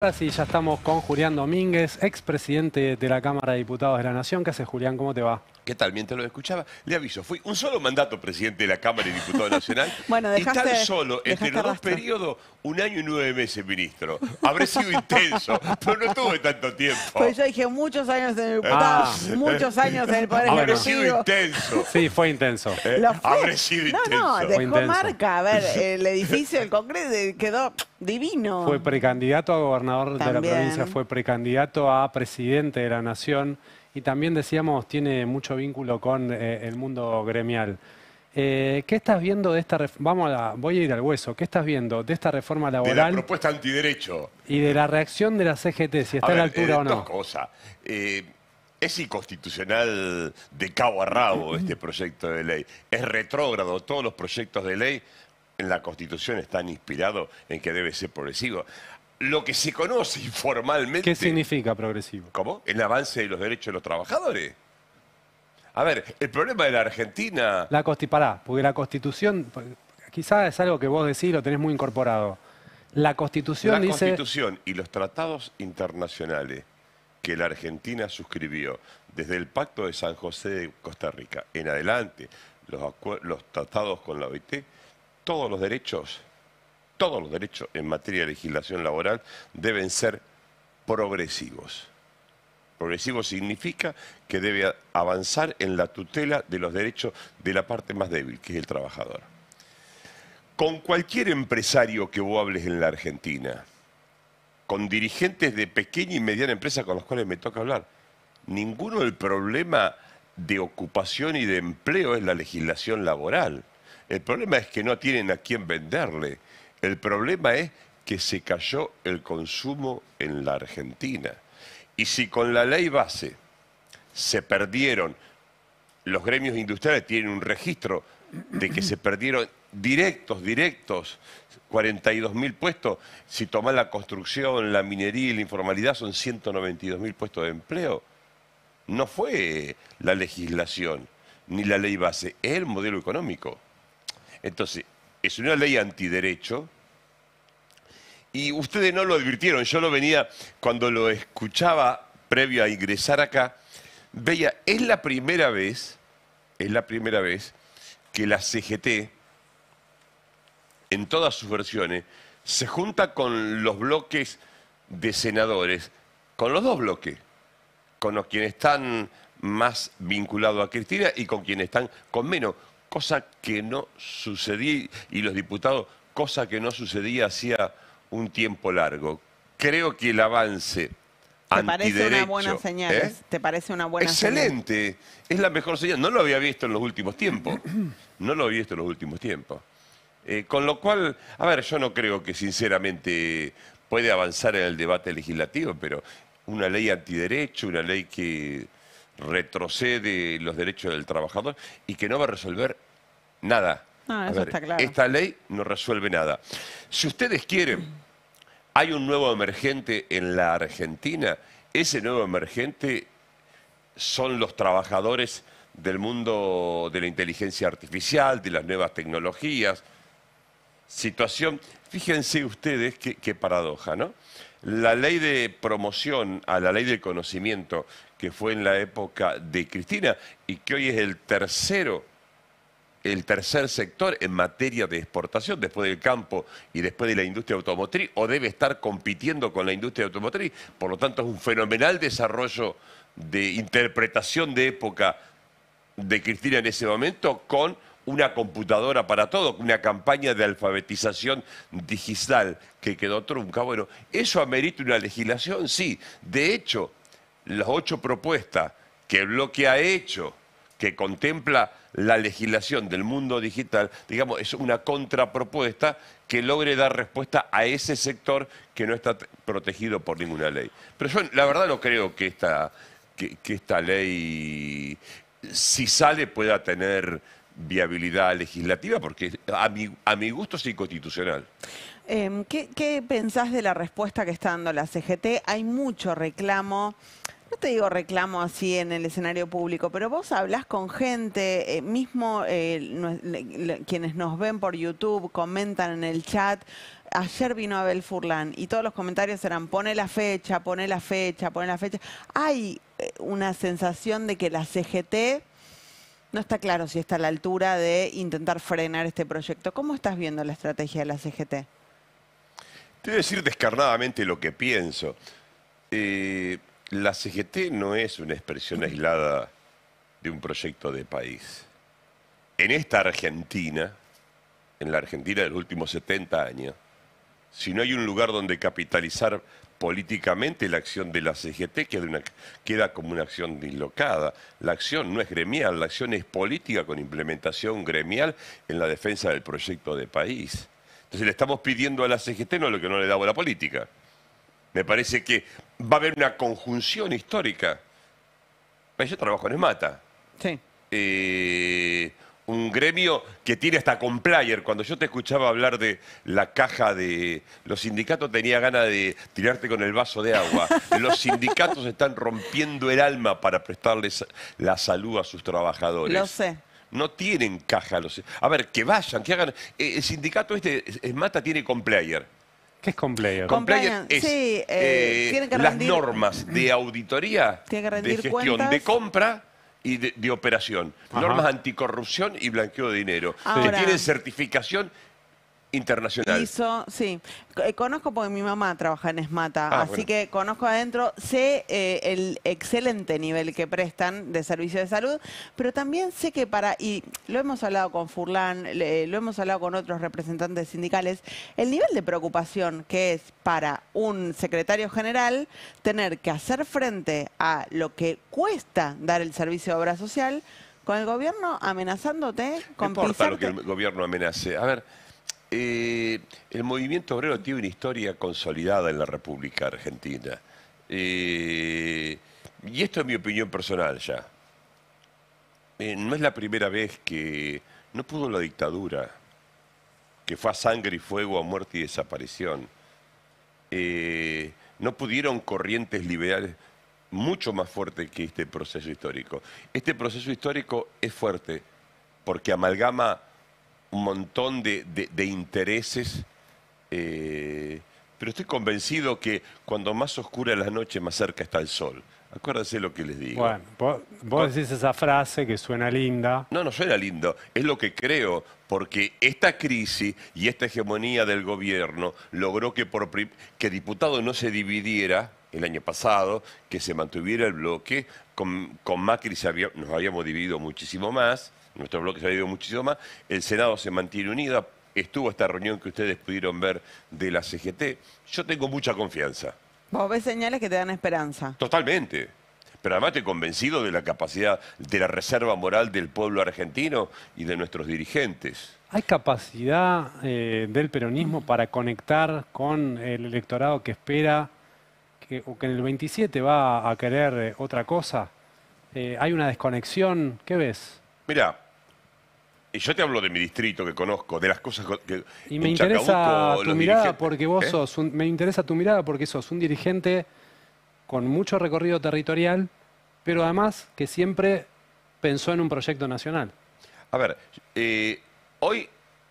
Ahora sí, ya estamos con Julián Domínguez, expresidente de la Cámara de Diputados de la Nación. ¿Qué haces, Julián? ¿Cómo te va? ¿Qué tal? Mientras lo escuchaba, le aviso, fui un solo mandato presidente de la Cámara de Diputados Nacional Bueno, y tan solo entre los dos rastro. periodos, 1 año y 9 meses, ministro. Habré sido intenso, pero no tuve tanto tiempo. Pues yo dije muchos años en el diputado, muchos años en el Poder Habré sido Ejecutivo. intenso. Sí, fue intenso. Lo fue. Habré sido intenso. No, Fue dejó intenso. marca. A ver, el edificio del Congreso quedó divino. Fue precandidato a gobernador de la También. provincia, fue precandidato a presidente de la Nación y también, decíamos, tiene mucho vínculo con el mundo gremial. ¿Qué estás viendo de esta reforma? Voy a ir al hueso. ¿Qué estás viendo de esta reforma De la laboral propuesta antiderecho. y de la reacción de la CGT, si está a la altura o Dos no? cosas. Es inconstitucional de cabo a rabo este proyecto de ley. Es retrógrado. Todos los proyectos de ley en la Constitución están inspirados en que debe ser progresivo. Lo que se conoce informalmente... ¿Qué significa progresivo? ¿Cómo? El avance de los derechos de los trabajadores. A ver, el problema de la Argentina... Pará, porque la Constitución, quizás es algo que vos decís, lo tenés muy incorporado. La Constitución dice... La Constitución y los tratados internacionales que la Argentina suscribió desde el Pacto de San José de Costa Rica en adelante, los tratados con la OIT, todos los derechos en materia de legislación laboral deben ser progresivos. Progresivo significa que debe avanzar en la tutela de los derechos de la parte más débil, que es el trabajador. Con cualquier empresario que vos hables en la Argentina, con dirigentes de pequeña y mediana empresa con los cuales me toca hablar, ninguno del problema de ocupación y de empleo es la legislación laboral. El problema es que no tienen a quién venderle. El problema es que se cayó el consumo en la Argentina. Y si con la ley base se perdieron, los gremios industriales tienen un registro de que se perdieron directos, 42.000 puestos. Si tomás la construcción, la minería y la informalidad, son 192.000 puestos de empleo. No fue la legislación ni la ley base, es el modelo económico. Entonces, es una ley antiderecho y ustedes no lo advirtieron. Yo lo venía, cuando lo escuchaba previo a ingresar acá, veía, es la primera vez que la CGT, en todas sus versiones, se junta con los bloques de senadores, con los dos bloques, con los quienes están más vinculados a Cristina y con quienes están con menos, cosa que no sucedía, y los diputados, cosa que no sucedía hacía un tiempo largo. Creo que el avance antiderecho... ¿Te parece una buena señal? ¿Te parece una buena señal? Excelente, es la mejor señal. No lo había visto en los últimos tiempos. No lo había visto en los últimos tiempos. Con lo cual, a ver, yo no creo que sinceramente puede avanzar en el debate legislativo, pero una ley antiderecho, una ley que retrocede los derechos del trabajador y que no va a resolver nada. No, eso está claro. Esta ley no resuelve nada. Si ustedes quieren, hay un nuevo emergente en la Argentina. Ese nuevo emergente son los trabajadores del mundo de la inteligencia artificial, de las nuevas tecnologías. Situación, fíjense ustedes qué paradoja, ¿no? La ley de promoción a la ley del conocimiento, que fue en la época de Cristina y que hoy es el tercer sector en materia de exportación, después del campo y después de la industria automotriz, o debe estar compitiendo con la industria automotriz. Por lo tanto, es un fenomenal desarrollo de interpretación de época de Cristina en ese momento, con una computadora para todo, una campaña de alfabetización digital que quedó trunca. Bueno, ¿eso amerita una legislación? Sí. De hecho, las 8 propuestas que el bloque ha hecho, que contempla la legislación del mundo digital, digamos, es una contrapropuesta que logre dar respuesta a ese sector que no está protegido por ninguna ley. Pero yo, la verdad, no creo que esta ley, si sale, pueda tener viabilidad legislativa, porque a mi gusto es inconstitucional. ¿Qué pensás de la respuesta que está dando la CGT? Hay mucho reclamo. No te digo reclamo así en el escenario público, pero vos hablás con gente, mismo quienes nos ven por YouTube, comentan en el chat. Ayer vino Abel Furlan y todos los comentarios eran pone la fecha, pone la fecha, pone la fecha. Hay una sensación de que la CGT no está claro si está a la altura de intentar frenar este proyecto. ¿Cómo estás viendo la estrategia de la CGT? Te voy a decir descarnadamente lo que pienso. La CGT no es una expresión aislada de un proyecto de país. En esta Argentina, en la Argentina de los últimos 70 años, si no hay un lugar donde capitalizar políticamente la acción de la CGT, queda como una acción dislocada. La acción no es gremial, la acción es política con implementación gremial en la defensa del proyecto de país. Entonces le estamos pidiendo a la CGT no lo que no le daba la política. Me parece que va a haber una conjunción histórica. Yo trabajo en ESMATA. Sí. Un gremio que tiene hasta complier. Cuando yo te escuchaba hablar de la caja de... Los sindicatos tenían ganas de tirarte con el vaso de agua. Los sindicatos están rompiendo el alma para prestarles la salud a sus trabajadores. Lo sé. No tienen caja. A ver, que vayan, que hagan... El sindicato ESMATA tiene complier. ¿Qué es complayer? Complier es sí, tiene que las rendir, normas de auditoría, tiene que rendir de gestión, cuentas. de compra y de operación. Ajá. Normas anticorrupción y blanqueo de dinero. Ahora- que tienen certificación internacional. Sí. Conozco porque mi mamá trabaja en ESMATA, así Bueno. que conozco adentro, sé el excelente nivel que prestan de servicio de salud, pero también sé que y lo hemos hablado con Furlan, lo hemos hablado con otros representantes sindicales, el nivel de preocupación que es para un secretario general tener que hacer frente a lo que cuesta dar el servicio de obra social, con el gobierno amenazándote No con importa lo que pisarte. el gobierno amenace. A ver, el movimiento obrero tiene una historia consolidada en la República Argentina. Y esto es mi opinión personal ya. No es la primera vez que no pudo la dictadura, que fue a sangre y fuego, a muerte y desaparición. No pudieron corrientes liberales mucho más fuertes que este proceso histórico. Este proceso histórico es fuerte porque amalgama un montón de intereses, pero estoy convencido que cuando más oscura es la noche, más cerca está el sol. Acuérdense lo que les digo. Bueno, vos decís esa frase que suena linda. No, no suena lindo, es lo que creo, porque esta crisis y esta hegemonía del gobierno logró que que diputado no se dividiera el año pasado, que se mantuviera el bloque. Con Macri nos habíamos dividido muchísimo más, nuestro bloque se había dividido muchísimo más, el Senado se mantiene unido, estuvo esta reunión que ustedes pudieron ver de la CGT. Yo tengo mucha confianza. Vos ves señales que te dan esperanza. Totalmente. Pero además estoy convencido de la capacidad, de la reserva moral del pueblo argentino y de nuestros dirigentes. ¿Hay capacidad del peronismo para conectar con el electorado que espera o que en el 27 va a querer otra cosa? ¿Hay una desconexión? ¿Qué ves? Mirá, y yo te hablo de mi distrito que conozco, de las cosas que Y me en interesa Chacabuco, tu los mirada dirigentes- porque vos ¿Eh? sos me interesa tu mirada porque sos un dirigente con mucho recorrido territorial, pero además que siempre pensó en un proyecto nacional. A ver, hoy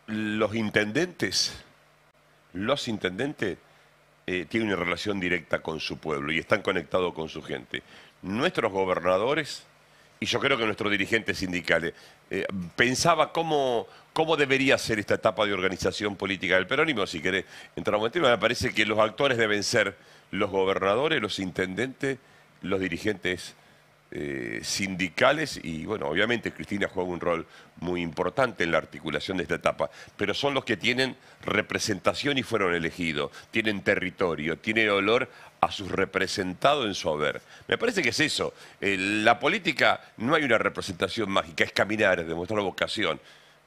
los intendentes tienen una relación directa con su pueblo y están conectados con su gente. Nuestros gobernadores, y yo creo que nuestros dirigentes sindicales, pensaba cómo debería ser esta etapa de organización política del peronismo. Si querés entrar a un tema, me parece que los actores deben ser los gobernadores, los intendentes, los dirigentes sindicales y, bueno, obviamente Cristina juega un rol muy importante en la articulación de esta etapa, pero son los que tienen representación y fueron elegidos, tienen territorio, tienen olor a sus representados en su haber. Me parece que es eso. La política no hay una representación mágica, es caminar, es demostrar vocación.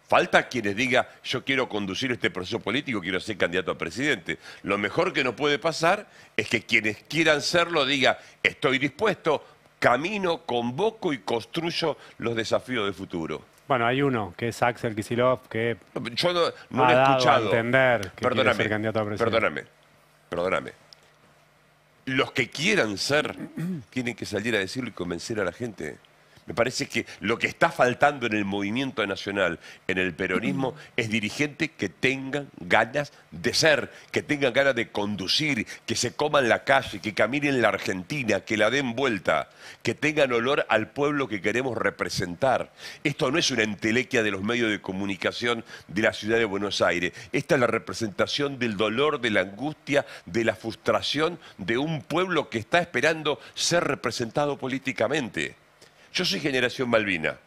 Falta quienes digan, yo quiero conducir este proceso político, quiero ser candidato a presidente. Lo mejor que no puede pasar es que quienes quieran serlo digan, estoy dispuesto, camino, convoco y construyo los desafíos del futuro. Bueno, hay uno, que es Axel Kicillof, que Yo no ha lo he dado a escuchado. entender que quiere ser candidato a presidente. Perdóname. los que quieran ser tienen que salir a decirlo y convencer a la gente. Me parece que lo que está faltando en el movimiento nacional, en el peronismo, es dirigentes que tengan ganas de ser, que tengan ganas de conducir, que se coman la calle, que caminen la Argentina, que la den vuelta, que tengan olor al pueblo que queremos representar. Esto no es una entelequia de los medios de comunicación de la ciudad de Buenos Aires. Esta es la representación del dolor, de la angustia, de la frustración de un pueblo que está esperando ser representado políticamente. Yo soy generación Malvina.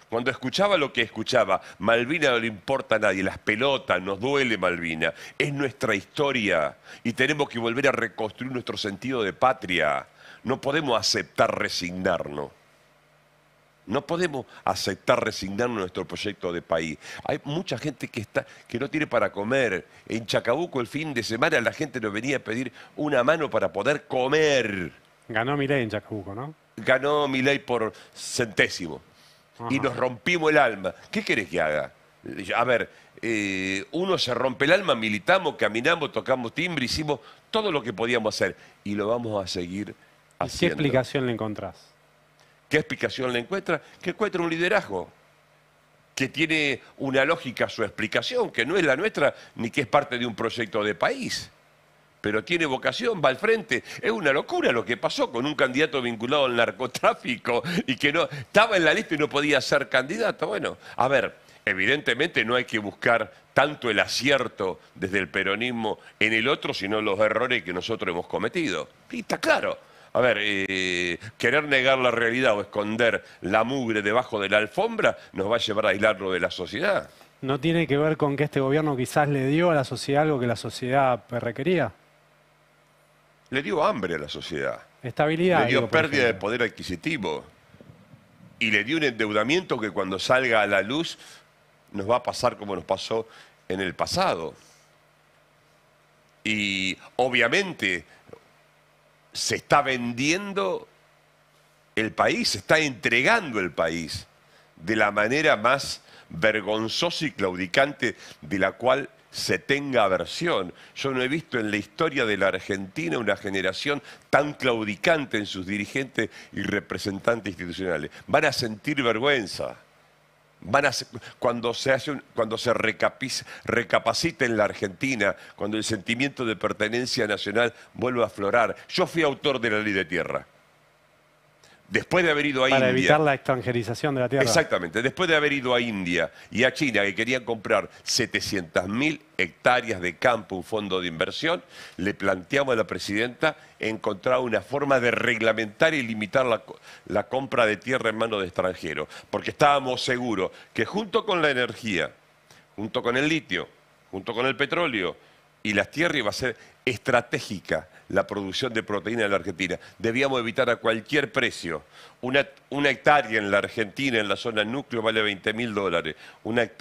Cuando escuchaba lo que escuchaba, Malvina no le importa a nadie, las pelotas, nos duele Malvina. Es nuestra historia y tenemos que volver a reconstruir nuestro sentido de patria. No podemos aceptar resignarnos. No podemos aceptar resignarnos a nuestro proyecto de país. Hay mucha gente que no tiene para comer. En Chacabuco el fin de semana la gente nos venía a pedir una mano para poder comer. Ganó Milei en Chacabuco, ¿no? Ganó Milei por centésimo. Ajá. Y nos rompimos el alma. ¿Qué querés que haga? A ver, uno se rompe el alma, militamos, caminamos, tocamos timbre, hicimos todo lo que podíamos hacer. Y lo vamos a seguir ¿Y haciendo. qué explicación le encontrás? ¿Qué explicación le encuentra? Que encuentra un liderazgo que tiene una lógica a su explicación, que no es la nuestra, ni que es parte de un proyecto de país. Pero tiene vocación, va al frente. Es una locura lo que pasó con un candidato vinculado al narcotráfico y que no estaba en la lista y no podía ser candidato. Bueno, a ver, evidentemente no hay que buscar tanto el acierto desde el peronismo en el otro, sino los errores que nosotros hemos cometido. Y está claro. A ver, querer negar la realidad o esconder la mugre debajo de la alfombra nos va a llevar a aislarlo de la sociedad. ¿No tiene que ver con que este gobierno quizás le dio a la sociedad algo que la sociedad requería? Le dio hambre a la sociedad. Estabilidad. Le dio digo, por pérdida de ejemplo. poder adquisitivo. Y le dio un endeudamiento que cuando salga a la luz nos va a pasar como nos pasó en el pasado. Y obviamente se está vendiendo el país, se está entregando el país de la manera más vergonzosa y claudicante de la cual se tenga aversión. Yo no he visto en la historia de la Argentina una generación tan claudicante en sus dirigentes y representantes institucionales. Van a sentir vergüenza. Cuando se recapacita en la Argentina, cuando el sentimiento de pertenencia nacional vuelve a aflorar. Yo fui autor de la Ley de Tierra. Después de haber ido a Para India. evitar la extranjerización de la tierra. Exactamente. Después de haber ido a India y a China, que querían comprar 700.000 hectáreas de campo, un fondo de inversión, le planteamos a la presidenta encontrar una forma de reglamentar y limitar la compra de tierra en manos de extranjeros. Porque estábamos seguros que junto con la energía, junto con el litio, junto con el petróleo y las tierras iba a ser estratégica la producción de proteína en la Argentina. Debíamos evitar a cualquier precio. Una hectárea en la Argentina, en la zona núcleo, vale $20.000.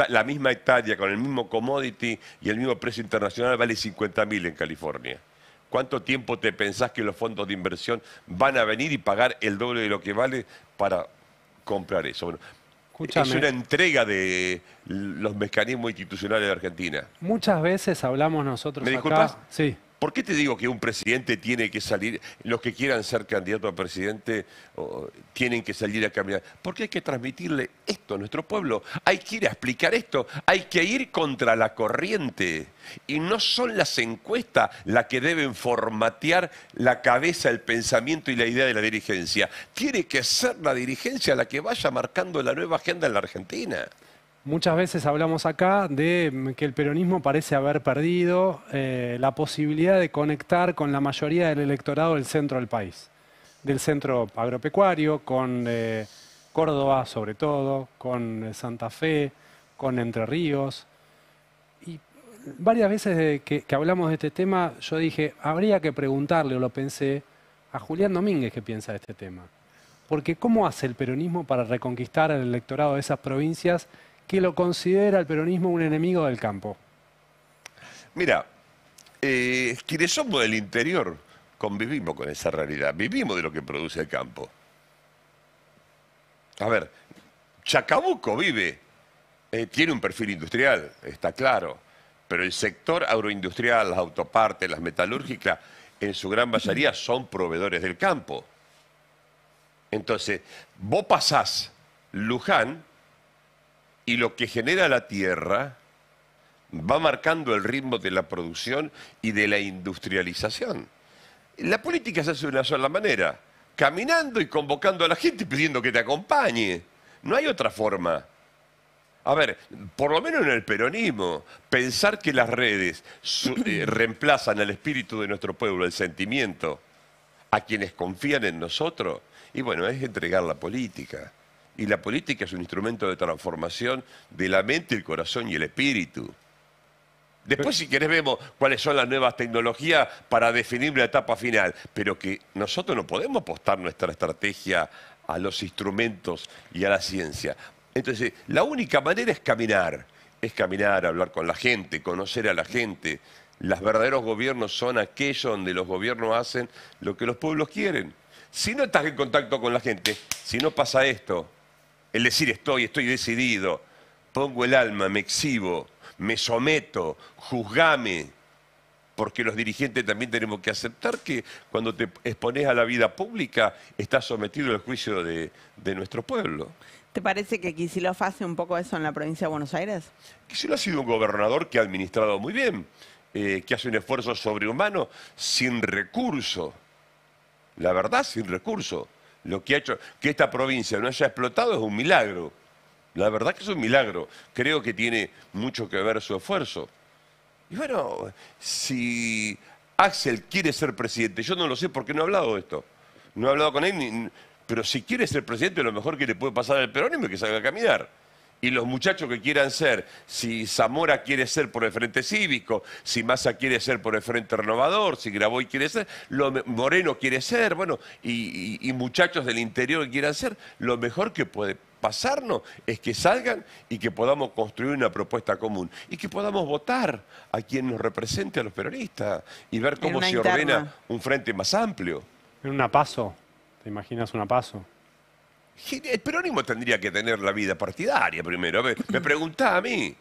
La misma hectárea con el mismo commodity y el mismo precio internacional vale 50.000 en California. ¿Cuánto tiempo te pensás que los fondos de inversión van a venir y pagar el doble de lo que vale para comprar eso? Bueno, Escúchame. es una entrega de los mecanismos institucionales de Argentina. Muchas veces hablamos nosotros ¿Me acá... disculpas? Sí. ¿Por qué te digo que un presidente tiene que salir, los que quieran ser candidato a presidente tienen que salir a caminar? Porque hay que transmitirle esto a nuestro pueblo, hay que ir a explicar esto, hay que ir contra la corriente. Y no son las encuestas las que deben formatear la cabeza, el pensamiento y la idea de la dirigencia. Tiene que ser la dirigencia la que vaya marcando la nueva agenda en la Argentina. Muchas veces hablamos acá de que el peronismo parece haber perdido la posibilidad de conectar con la mayoría del electorado del centro del país, del centro agropecuario, con Córdoba sobre todo, con Santa Fe, con Entre Ríos. Y varias veces que hablamos de este tema, yo dije, habría que preguntarle, o lo pensé, a Julián Domínguez qué piensa de este tema. Porque ¿cómo hace el peronismo para reconquistar al electorado de esas provincias que lo considera el peronismo un enemigo del campo? Mira, quienes somos del interior convivimos con esa realidad, vivimos de lo que produce el campo. A ver, Chacabuco tiene un perfil industrial, está claro, pero el sector agroindustrial, las autopartes, las metalúrgicas, en su gran mayoría son proveedores del campo. Entonces, vos pasás Luján y lo que genera la tierra va marcando el ritmo de la producción y de la industrialización. La política se hace de una sola manera, caminando y convocando a la gente y pidiendo que te acompañe. No hay otra forma. A ver, por lo menos en el peronismo, pensar que las redes reemplazan al espíritu de nuestro pueblo, el sentimiento, a quienes confían en nosotros, y bueno, es entregar la política. Y la política es un instrumento de transformación de la mente, el corazón y el espíritu. Después, si querés, vemos cuáles son las nuevas tecnologías para definir la etapa final. Pero que nosotros no podemos apostar nuestra estrategia a los instrumentos y a la ciencia. Entonces, la única manera es caminar, hablar con la gente, conocer a la gente. Los verdaderos gobiernos son aquellos donde los gobiernos hacen lo que los pueblos quieren. Si no estás en contacto con la gente, si no pasa esto, el decir estoy decidido, pongo el alma, me exhibo, me someto, juzgame, porque los dirigentes también tenemos que aceptar que cuando te expones a la vida pública estás sometido al juicio de nuestro pueblo. ¿Te parece que Kicillof hace un poco eso en la provincia de Buenos Aires? Kicillof ha sido un gobernador que ha administrado muy bien, que hace un esfuerzo sobrehumano sin recurso. La verdad, sin recurso. Lo que ha hecho que esta provincia no haya explotado es un milagro. La verdad que es un milagro. Creo que tiene mucho que ver su esfuerzo. Y bueno, si Axel quiere ser presidente, yo no lo sé porque no he hablado de esto. No he hablado con él, pero si quiere ser presidente, lo mejor que le puede pasar al peronismo es que salga a caminar. Y los muchachos que quieran ser, si Zamora quiere ser por el Frente Cívico, si Massa quiere ser por el Frente Renovador, si Graboy quiere ser, Moreno quiere ser, bueno, y muchachos del interior que quieran ser, lo mejor que puede pasarnos es que salgan y que podamos construir una propuesta común y que podamos votar a quien nos represente a los peronistas y ver cómo se ordena un frente más amplio. ¿En una PASO? ¿Te imaginas una PASO? El peronismo tendría que tener la vida partidaria primero. A ver, me preguntá a mí.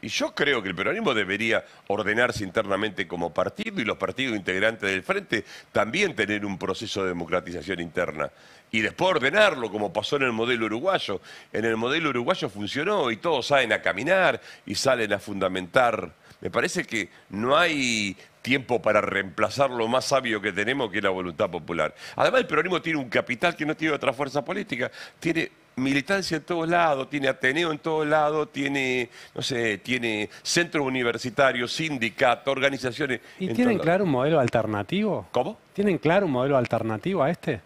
Y yo creo que el peronismo debería ordenarse internamente como partido y los partidos integrantes del frente también tener un proceso de democratización interna. Y después ordenarlo, como pasó en el modelo uruguayo. En el modelo uruguayo funcionó y todos salen a caminar y salen a fundamentar. Me parece que no hay tiempo para reemplazar lo más sabio que tenemos, que es la voluntad popular. Además, el peronismo tiene un capital que no tiene otra fuerza política. Tiene militancia en todos lados, tiene Ateneo en todos lados, tiene, no sé, tiene centros universitarios, sindicatos, organizaciones. ¿Y tienen claro un modelo alternativo? ¿Cómo? ¿Tienen claro un modelo alternativo a este?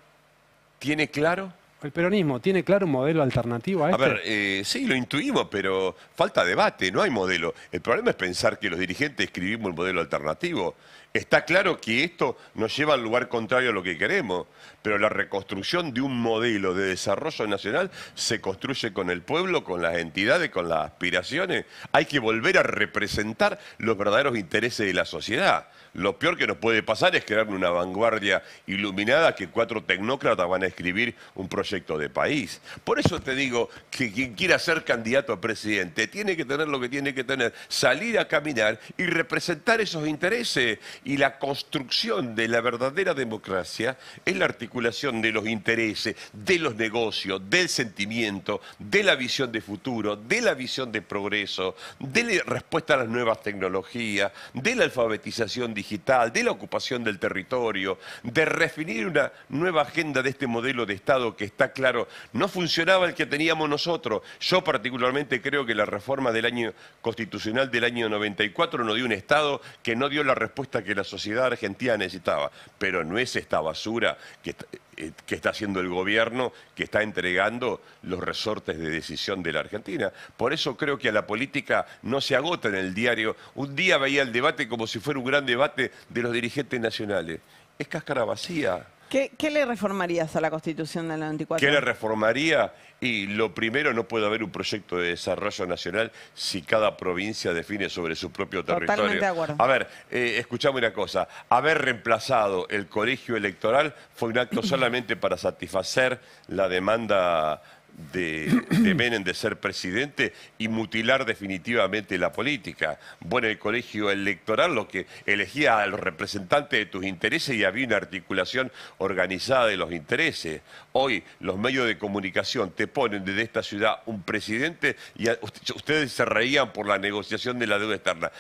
¿Tiene claro? El peronismo, ¿tiene claro un modelo alternativo a este? A ver, sí, lo intuimos, pero falta debate, no hay modelo. El problema es pensar que los dirigentes escribimos el modelo alternativo. Está claro que esto nos lleva al lugar contrario a lo que queremos, pero la reconstrucción de un modelo de desarrollo nacional se construye con el pueblo, con las entidades, con las aspiraciones. Hay que volver a representar los verdaderos intereses de la sociedad. Lo peor que nos puede pasar es crear una vanguardia iluminada que 4 tecnócratas van a escribir un proyecto de país. Por eso te digo que quien quiera ser candidato a presidente tiene que tener lo que tiene que tener, salir a caminar y representar esos intereses. Y la construcción de la verdadera democracia es la articulación de los intereses, de los negocios, del sentimiento, de la visión de futuro, de la visión de progreso, de la respuesta a las nuevas tecnologías, de la alfabetización digital, de la ocupación del territorio, de definir una nueva agenda de este modelo de Estado que está claro, no funcionaba el que teníamos nosotros. Yo particularmente creo que la reforma del año constitucional del año 94 nos dio un Estado que no dio la respuesta que la sociedad argentina necesitaba, pero no es esta basura que está haciendo el gobierno, que está entregando los resortes de decisión de la Argentina. Por eso creo que a la política no se agota en el diario. Un día veía el debate como si fuera un gran debate de los dirigentes nacionales. Es cáscara vacía. ¿Qué le reformarías a la Constitución del 94? ¿Qué le reformaría? Y lo primero, no puede haber un proyecto de desarrollo nacional si cada provincia define sobre su propio territorio. Totalmente de acuerdo. A ver, escuchame una cosa. Haber reemplazado el colegio electoral fue un acto solamente para satisfacer la demanda de Menem de ser presidente y mutilar definitivamente la política. Bueno, el colegio electoral lo que elegía a los representantes de tus intereses y había una articulación organizada de los intereses. Hoy los medios de comunicación te ponen desde esta ciudad un presidente y ustedes se reían por la negociación de la deuda externa.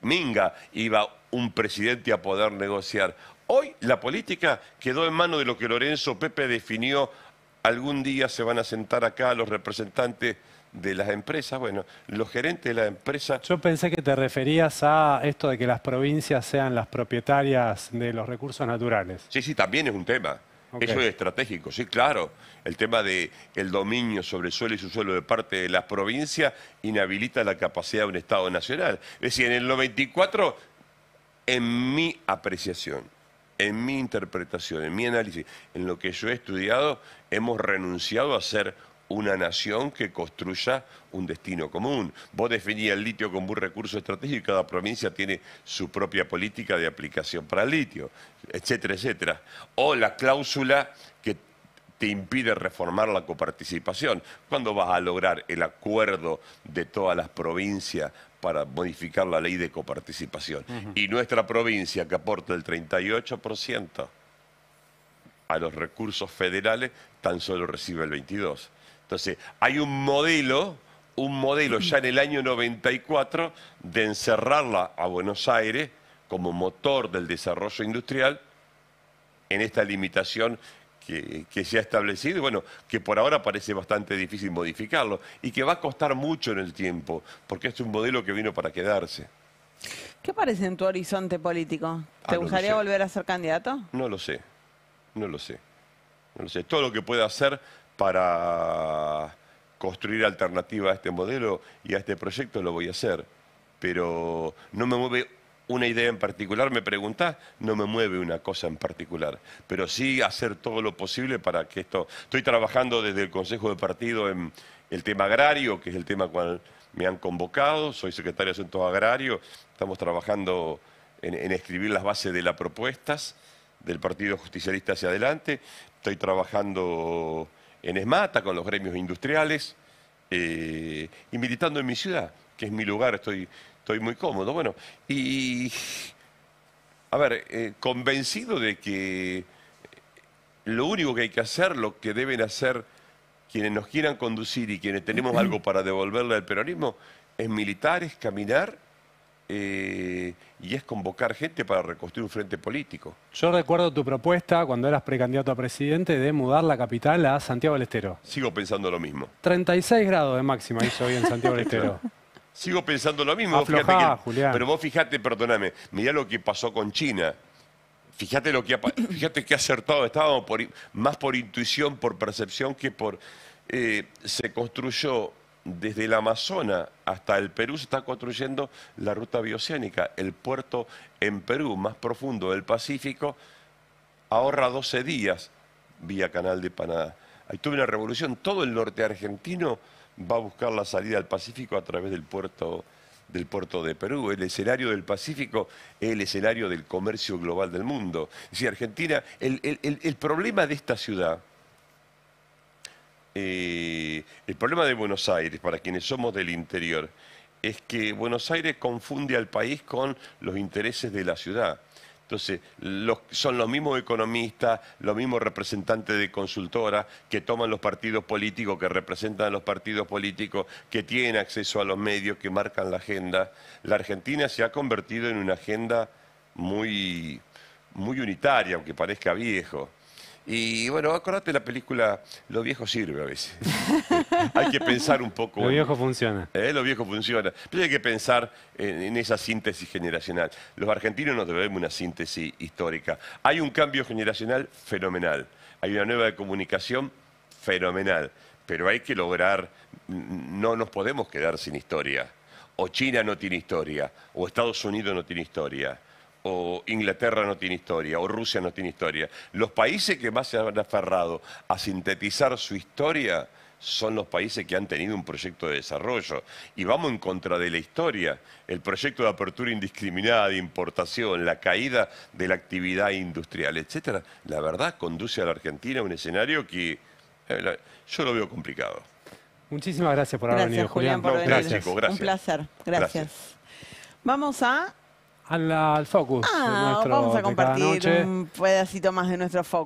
Minga iba un presidente a poder negociar. Hoy la política quedó en manos de lo que Lorenzo Pepe definió. Algún día se van a sentar acá los representantes de las empresas, bueno, los gerentes de las empresas. Yo pensé que te referías a esto de que las provincias sean las propietarias de los recursos naturales. Sí, sí, también es un tema. Okay. Eso es estratégico, sí, claro. El tema del dominio sobre el suelo y subsuelo de parte de las provincias inhabilita la capacidad de un Estado nacional. Es decir, en el 94, en mi apreciación, en mi interpretación, en mi análisis, en lo que yo he estudiado, hemos renunciado a ser una nación que construya un destino común. Vos definías el litio como un recurso estratégico y cada provincia tiene su propia política de aplicación para el litio, etcétera, etcétera. O la cláusula que te impide reformar la coparticipación. ¿Cuándo vas a lograr el acuerdo de todas las provincias para modificar la ley de coparticipación? Y nuestra provincia, que aporta el 38% a los recursos federales, tan solo recibe el 22%. Entonces, hay un modelo ya en el año 94 de encerrarla a Buenos Aires como motor del desarrollo industrial en esta limitación que se ha establecido y bueno, que por ahora parece bastante difícil modificarlo y que va a costar mucho en el tiempo, porque es un modelo que vino para quedarse. ¿Qué parece en tu horizonte político? ¿Te no gustaría lo sé. volver a ser candidato? No lo sé, no lo sé, no lo sé. Todo lo que pueda hacer para construir alternativa a este modelo y a este proyecto lo voy a hacer, pero no me mueve una idea en particular, me preguntás, no me mueve una cosa en particular, pero sí hacer todo lo posible para que esto... Estoy trabajando desde el Consejo de Partido en el tema agrario, que es el tema cual me han convocado, soy secretario de Asuntos Agrarios, estamos trabajando en escribir las bases de las propuestas del Partido Justicialista hacia adelante, estoy trabajando en ESMATA con los gremios industriales y militando en mi ciudad, que es mi lugar, estoy muy cómodo. Bueno, y a ver, convencido de que lo único que hay que hacer, lo que deben hacer quienes nos quieran conducir y quienes tenemos algo para devolverle al peronismo, es militar, es caminar y es convocar gente para reconstruir un frente político. Yo recuerdo tu propuesta cuando eras precandidato a presidente de mudar la capital a Santiago del Estero. Sigo pensando lo mismo. 36 grados de máxima hizo hoy en Santiago del Estero. Sigo pensando lo mismo. Aflojá, Julián. Pero vos fijate, perdóname, mirá lo que pasó con China. Fíjate qué acertado estábamos, más por intuición, por percepción que por... se construyó desde el Amazonas hasta el Perú, se está construyendo la ruta bioceánica. El puerto en Perú, más profundo del Pacífico, ahorra 12 días vía Canal de Panamá. Ahí tuve una revolución. Todo el norte argentino va a buscar la salida al Pacífico a través del puerto de Perú. El escenario del Pacífico es el escenario del comercio global del mundo. Es decir, Argentina, el problema de esta ciudad, el problema de Buenos Aires, para quienes somos del interior, es que Buenos Aires confunde al país con los intereses de la ciudad. Entonces, son los mismos economistas, los mismos representantes de consultoras que toman los partidos políticos, que representan a los partidos políticos, que tienen acceso a los medios, que marcan la agenda. La Argentina se ha convertido en una agenda muy unitaria, aunque parezca viejo. Y bueno, acordate la película Lo viejo sirve a veces. Hay que pensar un poco. Lo viejo funciona. Lo viejo funciona. Pero hay que pensar en esa síntesis generacional. Los argentinos nos debemos una síntesis histórica. Hay un cambio generacional fenomenal. Hay una nueva comunicación fenomenal. Pero hay que lograr, no nos podemos quedar sin historia. O China no tiene historia, o Estados Unidos no tiene historia, o Inglaterra no tiene historia, o Rusia no tiene historia. Los países que más se han aferrado a sintetizar su historia son los países que han tenido un proyecto de desarrollo. Y vamos en contra de la historia. El proyecto de apertura indiscriminada, de importación, la caída de la actividad industrial, etcétera, la verdad conduce a la Argentina a un escenario que Yo lo veo complicado. Muchísimas gracias por haber venido, Gracias, Julián, por No, venir. gracias, chicos, gracias. Un placer. Gracias. Vamos a... Al Focus. vamos a de cada compartir noche. un pedacito más de nuestro Focus.